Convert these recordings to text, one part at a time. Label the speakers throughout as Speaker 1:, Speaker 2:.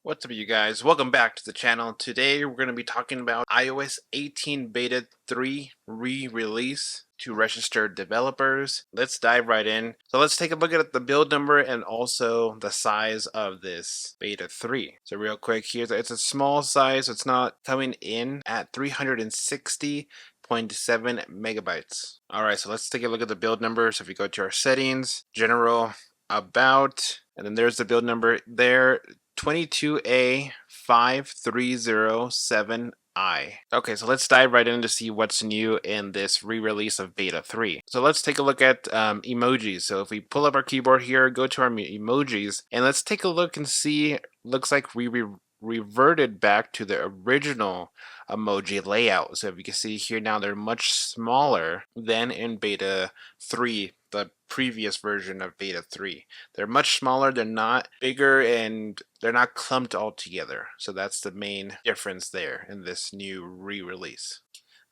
Speaker 1: What's up, you guys? Welcome back to the channel. Today we're going to be talking about iOS 18 Beta 3 re-release to registered developers. Let's dive right in. So let's take a look at the build number and also the size of this Beta 3. So real quick here, it's a small size. It's not coming in at 360.7 megabytes. Alright, so let's take a look at the build number. So if you go to our settings, general, about, and then there's the build number there. 22A5307I. Okay, so let's dive right in to see what's new in this re-release of Beta 3. So let's take a look at emojis. So if we pull up our keyboard here, go to our emojis, and let's take a look and see, looks like we reverted back to the original emoji layout. So if you can see here now, they're much smaller than in Beta 3, the previous version of Beta 3. They're much smaller, they're not bigger, and they're not clumped all together. So that's the main difference there in this new re-release.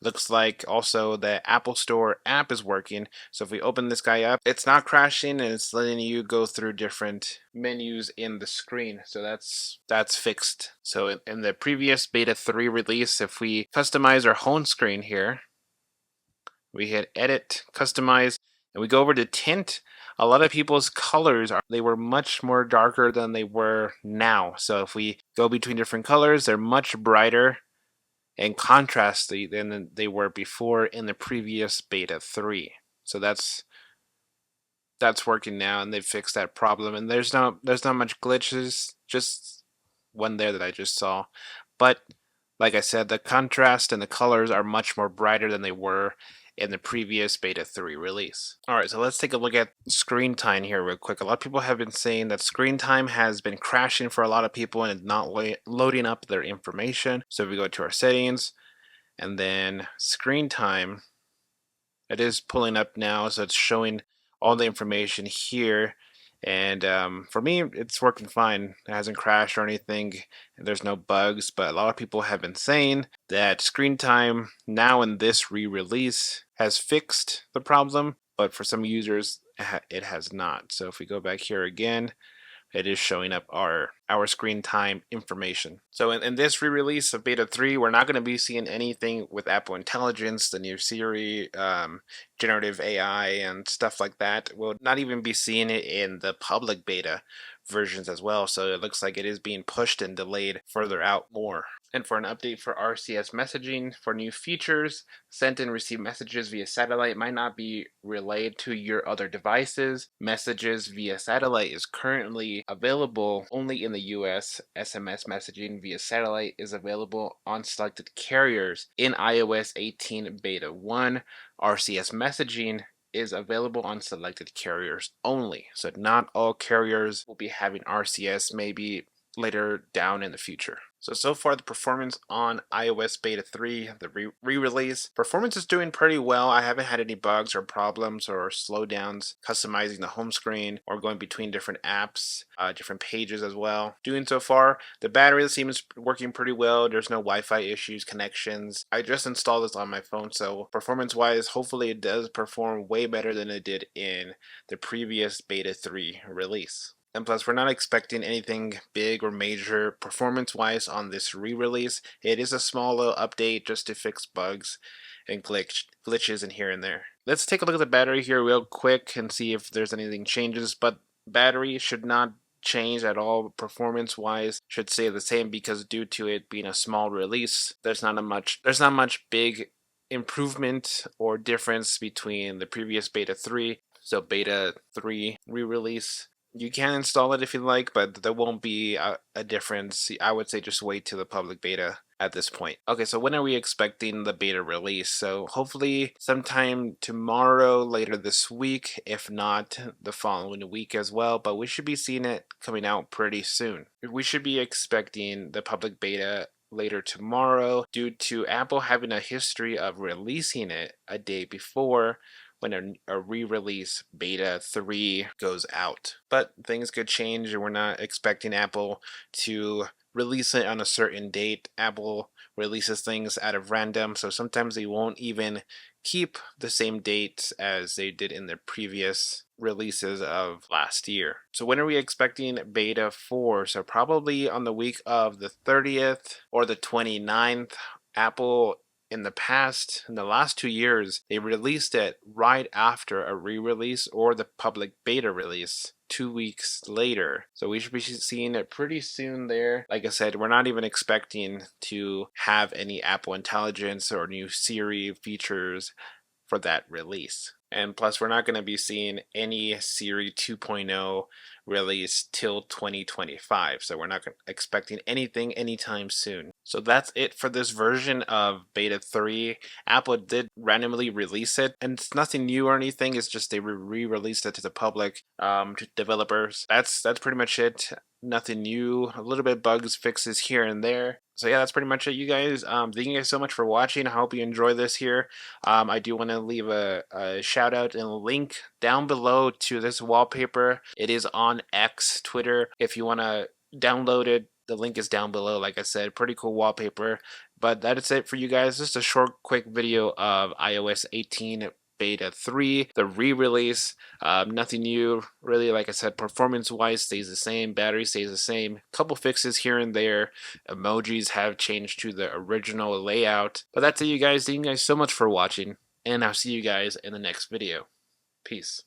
Speaker 1: Looks like also the Apple Store app is working. So if we open this guy up, it's not crashing and it's letting you go through different menus in the screen. So that's fixed. So in the previous Beta 3 release, if we customize our home screen here, we hit edit, customize, and we go over to tint. A lot of people's colors they were much more darker than they were now. So if we go between different colors, they're much brighter and contrast than they were before in the previous Beta 3. So that's working now, and they've fixed that problem. And there's not much glitches, just one there that I just saw. But like I said, the contrast and the colors are much more brighter than they were in the previous Beta 3 release. Alright, so let's take a look at screen time here real quick. A lot of people have been saying that screen time has been crashing for a lot of people and not loading up their information. So if we go to our settings and then screen time, it is pulling up now, so it's showing all the information here. And for me, it's working fine. It hasn't crashed or anything. There's no bugs, but a lot of people have been saying that screen time now in this re-release has fixed the problem, but for some users, it has not. So if we go back here again, it is showing up our screen time information. So in this re-release of Beta 3, we're not going to be seeing anything with Apple Intelligence, the new Siri, generative AI, and stuff like that. We'll not even be seeing it in the public beta versions as well. So it looks like it is being pushed and delayed further out more. And for an update for RCS messaging, for new features, sent and received messages via satellite might not be relayed to your other devices. Messages via satellite is currently available only in the US. SMS messaging via satellite is available on selected carriers in iOS 18 Beta 1. RCS messaging is available on selected carriers only. So not all carriers will be having RCS, maybe later down in the future. So far the performance on iOS Beta 3, the re-release, performance is doing pretty well. I haven't had any bugs or problems or slowdowns customizing the home screen or going between different apps, different pages as well. Doing so far, the battery seems working pretty well. There's no Wi-Fi issues, connections. I just installed this on my phone, so performance wise, hopefully it does perform way better than it did in the previous Beta 3 release. And plus, we're not expecting anything big or major performance-wise on this re-release. It is a small little update just to fix bugs and glitches in here and there. Let's take a look at the battery here real quick and see if there's anything changes. But battery should not change at all performance-wise. Should stay the same because due to it being a small release, there's not much big improvement or difference between the previous Beta 3. So Beta 3 re-release. You can install it if you like, but there won't be a difference. I would say just wait till the public beta at this point. Okay, so when are we expecting the beta release? So hopefully sometime tomorrow, later this week, if not the following week as well, but we should be seeing it coming out pretty soon. We should be expecting the public beta later tomorrow due to Apple having a history of releasing it a day before when a re-release Beta 3 goes out. But things could change, and we're not expecting Apple to release it on a certain date. Apple releases things out of random, so sometimes they won't even keep the same dates as they did in the previous releases of last year. So when are we expecting beta 4? So probably on the week of the 30th or the 29th. Apple in the last 2 years, they released it right after a re-release or the public beta release 2 weeks later. So we should be seeing it pretty soon there. Like I said, we're not even expecting to have any Apple Intelligence or new Siri features for that release. And plus, we're not going to be seeing any Siri 2.0 release till 2025. So we're not expecting anything anytime soon. So that's it for this version of Beta 3. Apple did randomly release it, and it's nothing new or anything. It's just they re-released it to the public, to developers. That's pretty much it. Nothing new. A little bit bugs fixes here and there. So yeah, that's pretty much it, you guys. Thank you guys so much for watching. I hope you enjoy this here. I do want to leave a shout out and a link down below to this wallpaper. It is on X, Twitter. If you want to download it, the link is down below. Like I said, pretty cool wallpaper. But that is it for you guys. Just a short, quick video of iOS 18 Beta 3, the re-release. Nothing new, really. Like I said, performance-wise stays the same, battery stays the same. Couple fixes here and there. Emojis have changed to the original layout. But that's it, you guys. Thank you guys so much for watching, and I'll see you guys in the next video. Peace.